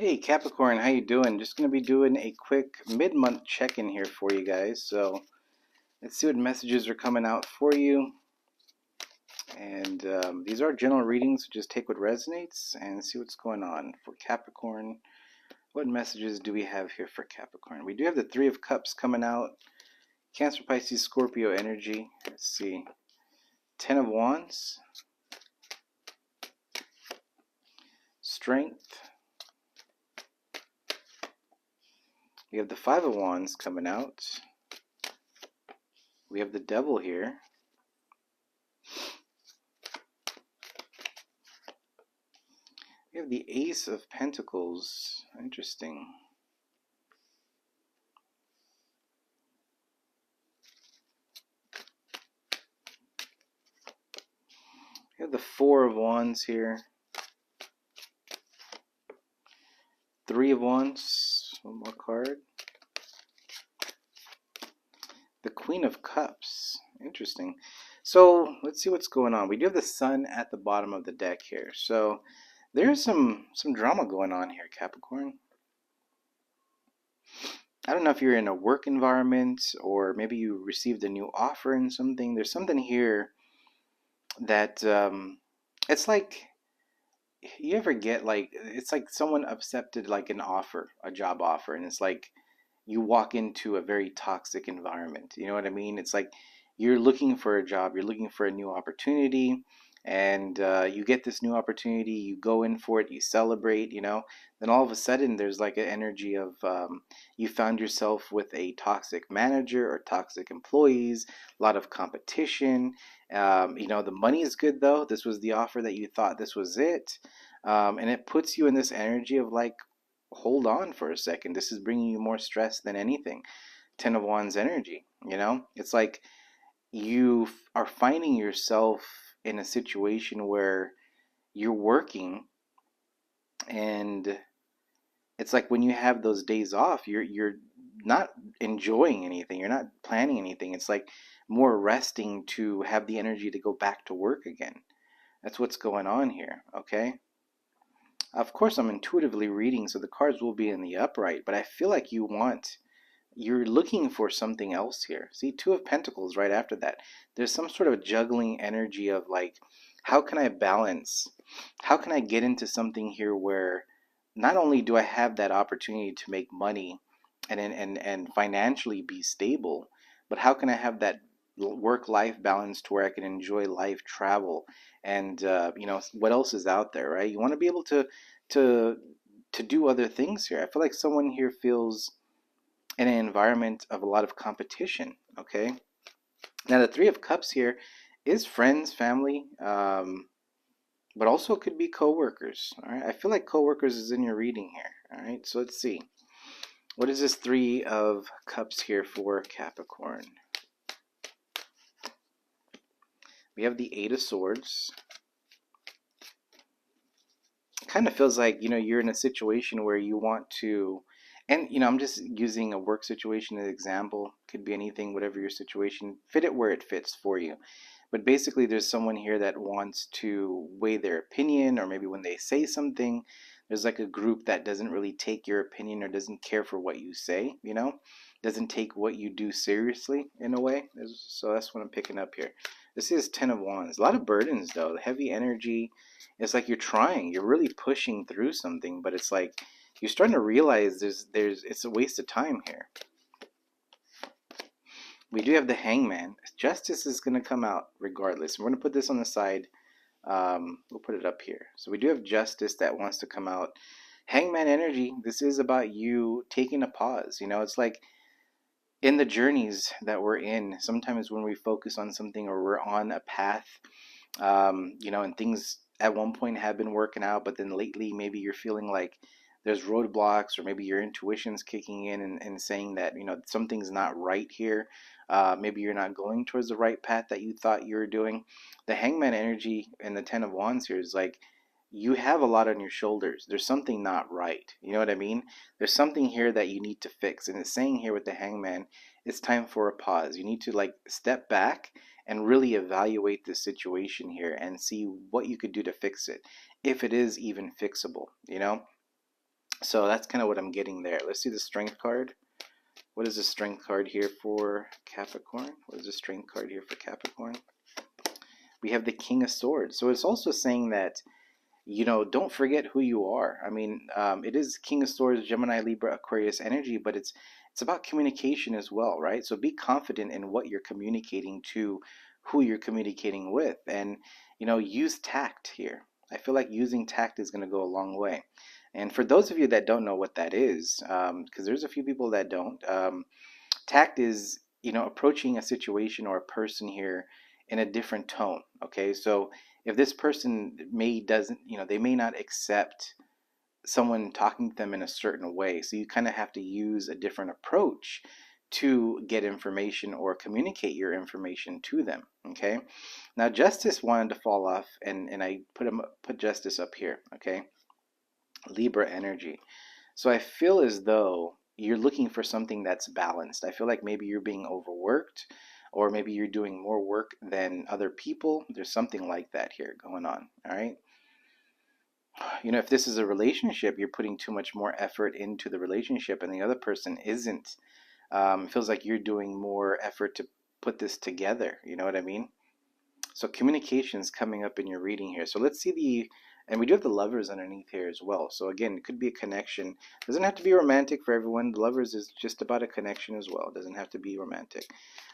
Hey Capricorn, how you doing? Just going to be doing a quick mid-month check-in here for you guys. So let's see what messages are coming out for you. And these are general readings, so just take what resonates and see what's going on for Capricorn. What messages do we have here for Capricorn? We do have the Three of Cups coming out. Cancer, Pisces, Scorpio energy. Let's see. Ten of Wands. Strength. We have the Five of Wands coming out. We have the Devil here. We have the Ace of Pentacles. Interesting. We have the Four of Wands here. Three of Wands. One more card. The Queen of Cups. Interesting. So let's see what's going on. We do have the Sun at the bottom of the deck here. So there's some drama going on here, Capricorn. I don't know if you're in a work environment or maybe you received a new offer in something. There's something here that it's like, you ever get like, it's like someone accepted like an offer, a job offer, and it's like you walk into a very toxic environment. You know what I mean? It's like you're looking for a job, you're looking for a new opportunity, and you get this new opportunity, you go in for it, you celebrate, then all of a sudden there's like an energy of you found yourself with a toxic manager or toxic employees, a lot of competition. The money is good though. This was the offer that you thought this was it. And it puts you in this energy of like, hold on for a second. This is bringing you more stress than anything. Ten of Wands energy, it's like you are finding yourself in a situation where you're working, and it's like when you have those days off, you're not enjoying anything, you're not planning anything. It's like more resting to have the energy to go back to work again. That's what's going on here. Okay, of course I'm intuitively reading, so the cards will be in the upright, but I feel like you're looking for something else here. See, Two of Pentacles right after that. There's some sort of juggling energy of like, how can I balance? How can I get into something here where not only do I have that opportunity to make money and financially be stable, but how can I have that work-life balance to where I can enjoy life, travel, and what else is out there, right? You want to be able to to do other things here. I feel like someone here feels in an environment of a lot of competition. Okay, now the Three of Cups here is friends, family, but also could be co-workers. All right, I feel like co-workers is in your reading here. All right, so let's see, what is this Three of Cups here for Capricorn? We have the Eight of Swords. It kind of feels like, you're in a situation where you want to, and I'm just using a work situation as an example, could be anything, whatever your situation, fit it where it fits for you. But basically there's someone here that wants to weigh their opinion, or maybe when they say something, there's like a group that doesn't really take your opinion or doesn't care for what you say, doesn't take what you do seriously in a way. So that's what I'm picking up here. This is Ten of Wands. A lot of burdens though, heavy energy. It's like you're really pushing through something, but it's like you're starting to realize it's a waste of time here. We do have the Hangman. Justice is going to come out regardless. We're going to put this on the side. We'll put it up here. So we do have Justice that wants to come out. Hangman energy. This is about you taking a pause. It's like in the journeys that we're in, sometimes when we focus on something or we're on a path, and things at one point have been working out, but then lately maybe you're feeling like there's roadblocks, or maybe your intuition's kicking in and saying that something's not right here. Maybe you're not going towards the right path that you thought you were doing. The Hangman energy and the Ten of Wands here is like you have a lot on your shoulders. There's something not right. You know what I mean? There's something here that you need to fix, and it's saying here with the Hangman, it's time for a pause. You need to like step back and really evaluate the situation here and see what you could do to fix it, if it is even fixable. So that's kind of what I'm getting there. Let's see the strength card. What is the strength card here for Capricorn? What is the strength card here for Capricorn? We have the King of Swords. So it's also saying that, don't forget who you are. I mean, it is King of Swords, Gemini, Libra, Aquarius energy, but it's about communication as well, right? So be confident in what you're communicating to who you're communicating with, and use tact here. I feel like using tact is going to go a long way. And for those of you that don't know what that is, because there's a few people that don't, tact is approaching a situation or a person here in a different tone. Okay, so if this person may doesn't they may not accept someone talking to them in a certain way, so you kind of have to use a different approach to get information or communicate your information to them. Okay, now justice wanted to fall off, and I put justice up here. Okay, Libra energy. So I feel as though you're looking for something that's balanced. I feel like maybe you're being overworked, or maybe you're doing more work than other people. There's something like that here going on. All right. If this is a relationship, you're putting too much more effort into the relationship, and the other person isn't. It feels like you're doing more effort to put this together. You know what I mean? So communication is coming up in your reading here. So let's see and we do have the lovers underneath here as well. So again, it could be a connection. It doesn't have to be romantic for everyone. The lovers is just about a connection as well. It doesn't have to be romantic.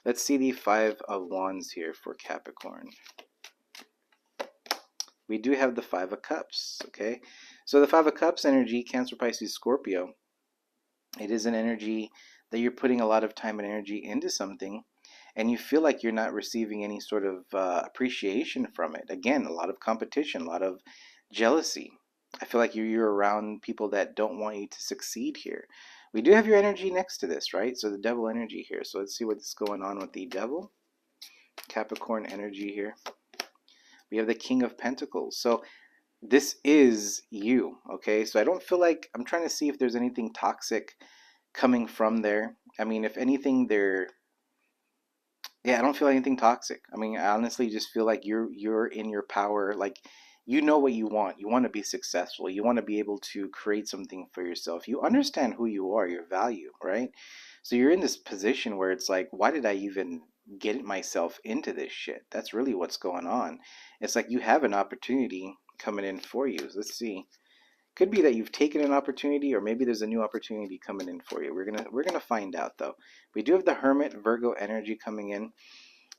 Let's see the Five of Wands here for Capricorn. We do have the Five of Cups, okay? So the Five of Cups energy, Cancer, Pisces, Scorpio, it is an energy that you're putting a lot of time and energy into something, and you feel like you're not receiving any sort of appreciation from it. Again, a lot of competition, a lot of jealousy. I feel like you're around people that don't want you to succeed here. We do have your energy next to this, right? So the devil energy here. So let's see what's going on with the devil. Capricorn energy here. We have the King of Pentacles. So this is you, okay? So I don't feel like, I'm trying to see if there's anything toxic coming from there. I mean, if anything, yeah, I don't feel anything toxic. I mean, I honestly just feel like you're in your power. Like, you know what you want. You want to be successful. You want to be able to create something for yourself. You understand who you are, your value, right? So you're in this position where it's like, why did I even get myself into this shit? That's really what's going on. It's like you have an opportunity coming in for you. Let's see. Could be that you've taken an opportunity, or maybe there's a new opportunity coming in for you. We're gonna find out though. We do have the Hermit Virgo energy coming in.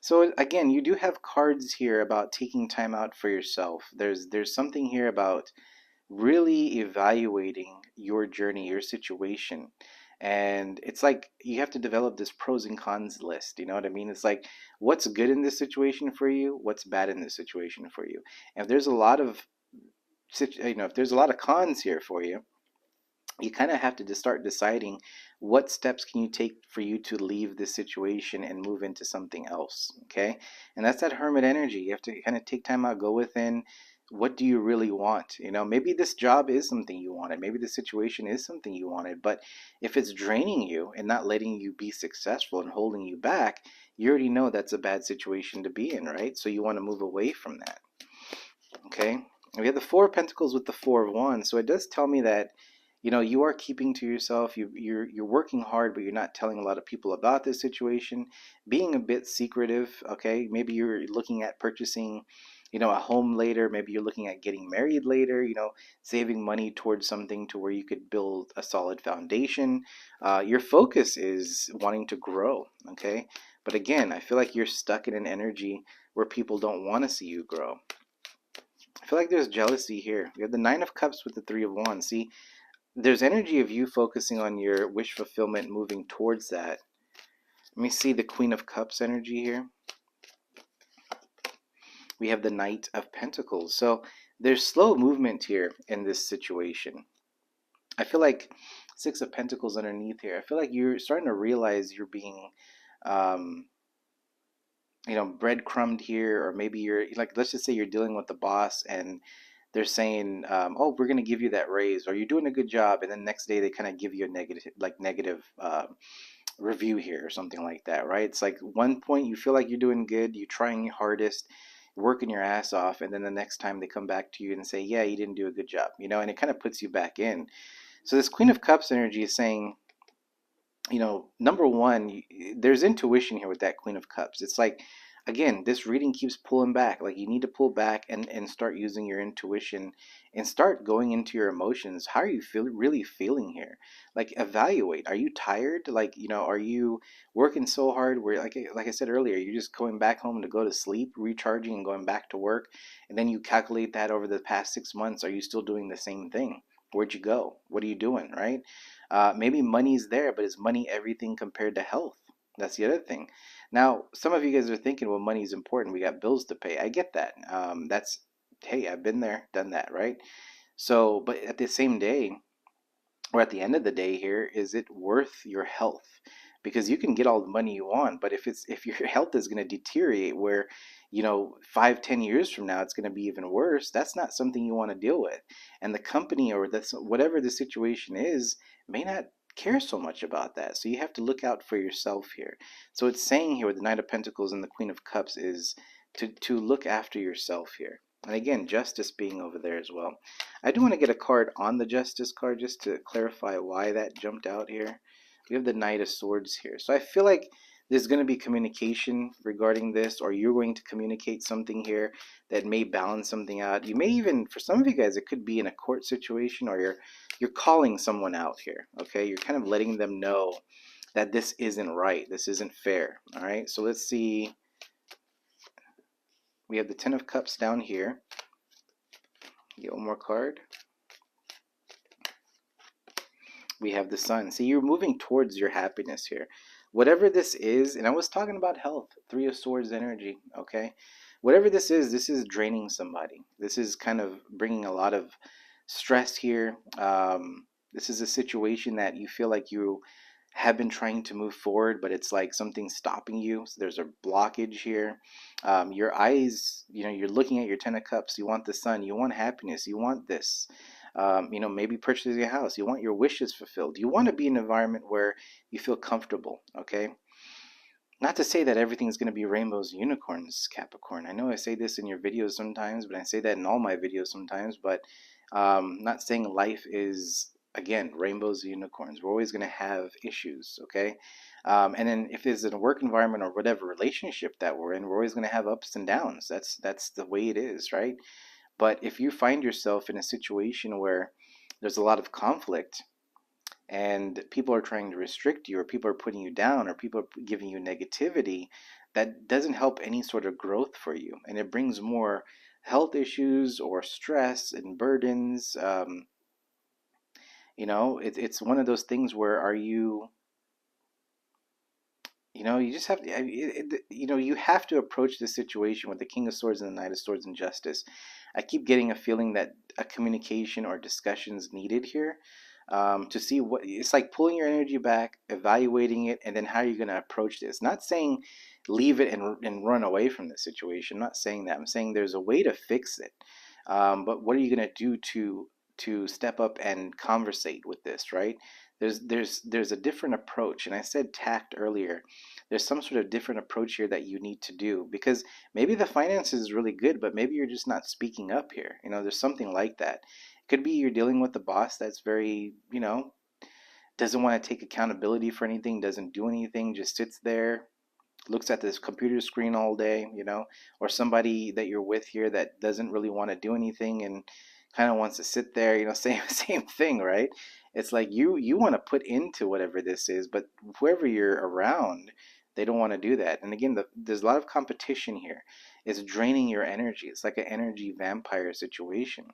So again, you do have cards here about taking time out for yourself. There's something here about really evaluating your journey, your situation. And it's like you have to develop this pros and cons list. You know what I mean? It's like, what's good in this situation for you? What's bad in this situation for you? And if there's a lot of if there's a lot of cons here for you, you kind of have to just start deciding what steps can you take for you to leave this situation and move into something else. Okay, and that's that hermit energy. You have to kind of take time out, go within. What do you really want? Maybe this job is something you wanted, maybe the situation is something you wanted, but if it's draining you and not letting you be successful and holding you back, you already know that's a bad situation to be in, right? So you want to move away from that. Okay, and we have the Four of Pentacles with the Four of Wands. So it does tell me that you are keeping to yourself. You're working hard, but you're not telling a lot of people about this situation. Being a bit secretive. Okay, maybe you're looking at purchasing, a home later. Maybe you're looking at getting married later. Saving money towards something to where you could build a solid foundation. Your focus is wanting to grow. Okay, but again, I feel like you're stuck in an energy where people don't want to see you grow. I feel like there's jealousy here. We have the Nine of Cups with the Three of Wands. See, there's energy of you focusing on your wish fulfillment, moving towards that. Let me see the Queen of Cups energy here. We have the Knight of Pentacles. So there's slow movement here in this situation. I feel like Six of Pentacles underneath here. I feel like you're starting to realize you're being um, breadcrumbed here, or maybe you're like, let's just say you're dealing with the boss and they're saying, oh, we're going to give you that raise, or you're doing a good job, and then next day they kind of give you a negative review here or something like that, right? It's like one point you feel like you're doing good, you're trying your hardest, working your ass off, and then the next time they come back to you and say, yeah, you didn't do a good job, and it kind of puts you back in. So this Queen of Cups energy is saying, number one, there's intuition here with that Queen of Cups. It's like, again, this reading keeps pulling back. Like, you need to pull back and start using your intuition and start going into your emotions. How are you really feeling here? Like, evaluate. Are you tired? Like, are you working so hard where, like I said earlier, you're just going back home to go to sleep, recharging and going back to work, and then you calculate that over the past 6 months. Are you still doing the same thing? Where'd you go? What are you doing, right? Maybe money's there, but is money everything compared to health? That's the other thing. Now, some of you guys are thinking, well, money's important. We got bills to pay. I get that. Hey, I've been there, done that, right? So, but at the same day, or at the end of the day here, is it worth your health? Because you can get all the money you want, but if your health is going to deteriorate where 5-10 years from now it's going to be even worse, that's not something you want to deal with. And the company, or that's whatever the situation is, may not care so much about that. So you have to look out for yourself here. So it's saying here with the Knight of Pentacles and the Queen of Cups is to look after yourself here. And again, justice being over there as well. I do want to get a card on the Justice card just to clarify why that jumped out here. We have the Knight of Swords here. So I feel like there's going to be communication regarding this, or you're going to communicate something here that may balance something out. You may even, for some of you guys, it could be in a court situation, or you're calling someone out here. Okay, you're kind of letting them know that this isn't right. This isn't fair. All right, so let's see. We have the Ten of Cups down here. Get one more card. We have the Sun. See, you're moving towards your happiness here. Whatever this is, and I was talking about health, Three of Swords energy, okay? Whatever this is draining somebody. This is kind of bringing a lot of stress here. This is a situation that you feel like you have been trying to move forward, but it's like something's stopping you. So there's a blockage here. Your eyes, you're looking at your Ten of Cups. You want the Sun. You want happiness. You want this. Maybe purchase your house. You want your wishes fulfilled. You want to be in an environment where you feel comfortable, okay? Not to say that everything's going to be rainbows and unicorns, Capricorn. I know I say this in your videos sometimes, but I say that in all my videos sometimes, but not saying life is, again, rainbows and unicorns. We're always going to have issues, okay? And then if it's in a work environment or whatever relationship that we're in, we're always going to have ups and downs. That's the way it is, right? But if you find yourself in a situation where there's a lot of conflict and people are trying to restrict you, or people are putting you down, or people are giving you negativity, that doesn't help any sort of growth for you. And it brings more health issues or stress and burdens. It's one of those things where you just have to, you have to approach this situation with the King of Swords and the Knight of Swords and Justice. I keep getting a feeling that a communication or discussion is needed here, to see what it's like, pulling your energy back, evaluating it, and then how you're going to approach this. Not saying leave it and run away from the situation. I'm not saying that. I'm saying there's a way to fix it. But what are you going to do to step up and conversate with this, right? There's a different approach, and I said tact earlier. There's some sort of different approach here that you need to do, because maybe the finances is really good, but maybe you're just not speaking up here. There's something like that. It could be you're dealing with a boss that's very, doesn't want to take accountability for anything, doesn't do anything, just sits there, looks at this computer screen all day, or somebody that you're with here that doesn't really want to do anything and kind of wants to sit there, same thing, right? It's like you want to put into whatever this is, but whoever you're around, they don't want to do that. And again, there's a lot of competition here. It's draining your energy. It's like an energy vampire situation.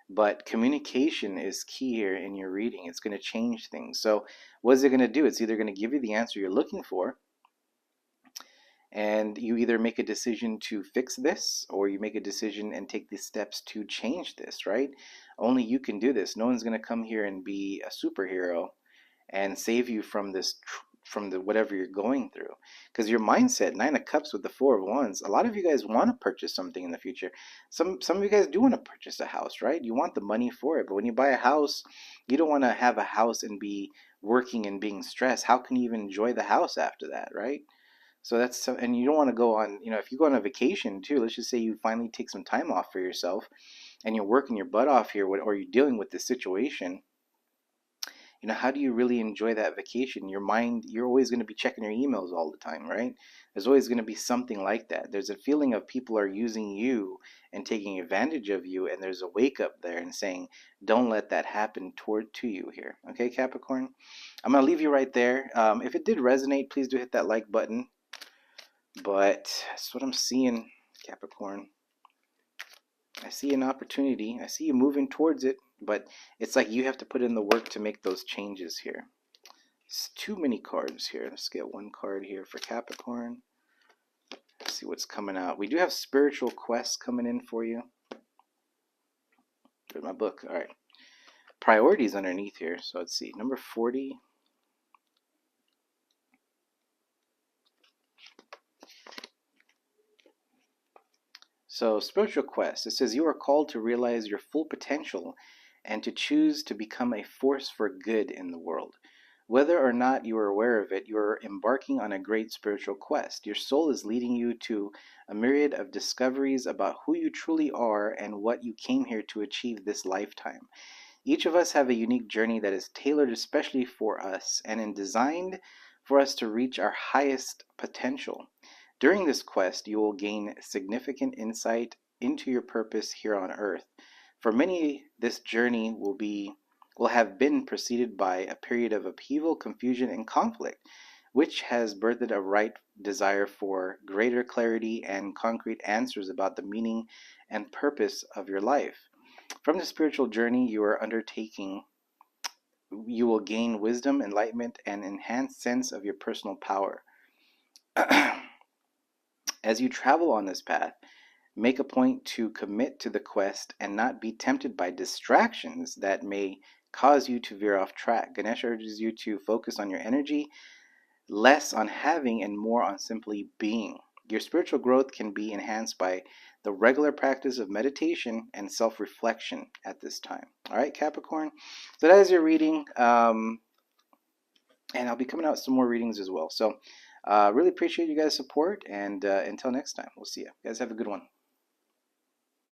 But communication is key here in your reading. It's going to change things. So what is it going to do? It's either going to give you the answer you're looking for, and you either make a decision to fix this, or you make a decision and take the steps to change this, right? Only you can do this. No one's going to come here and be a superhero and save you from this, from the whatever you're going through. Because your mindset, Nine of Cups with the Four of Wands, a lot of you guys want to purchase something in the future. Some of you guys do want to purchase a house, right? You want the money for it. But when you buy a house, you don't want to have a house and be working and being stressed. How can you even enjoy the house after that, right? So and you don't want to go on, if you go on a vacation too, let's just say you finally take some time off for yourself and you're working your butt off here, or you're dealing with this situation, How do you really enjoy that vacation? Your mind, you're always going to be checking your emails all the time, right? There's always going to be something like that. There's a feeling of people are using you and taking advantage of you, and there's a wake up there and saying, don't let that happen toward to you here. Okay, Capricorn? I'm going to leave you right there. If it did resonate, please do hit that like button. But that's what I'm seeing, Capricorn. I see an opportunity. I see you moving towards it, but it's like you have to put in the work to make those changes here. It's too many cards here. Let's get one card here for Capricorn. Let's see what's coming out. We do have spiritual quests coming in for you. There's my book. All right. Priorities underneath here. So let's see. Number 40. So, spiritual quest, it says you are called to realize your full potential and to choose to become a force for good in the world. Whether or not you are aware of it, you are embarking on a great spiritual quest. Your soul is leading you to a myriad of discoveries about who you truly are and what you came here to achieve this lifetime. Each of us have a unique journey that is tailored especially for us and designed for us to reach our highest potential. During this quest, you will gain significant insight into your purpose here on earth. For many, this journey will have been preceded by a period of upheaval, confusion, and conflict, which has birthed a right desire for greater clarity and concrete answers about the meaning and purpose of your life. From the spiritual journey you are undertaking, you will gain wisdom, enlightenment, and enhanced sense of your personal power. As you travel on this path, make a point to commit to the quest and not be tempted by distractions that may cause you to veer off track. Ganesh urges you to focus on your energy, less on having and more on simply being. Your spiritual growth can be enhanced by the regular practice of meditation and self reflection at this time. All right, Capricorn? So that is your reading. And I'll be coming out with some more readings as well. So, really appreciate you guys' support. And until next time, we'll see you. You guys have a good one.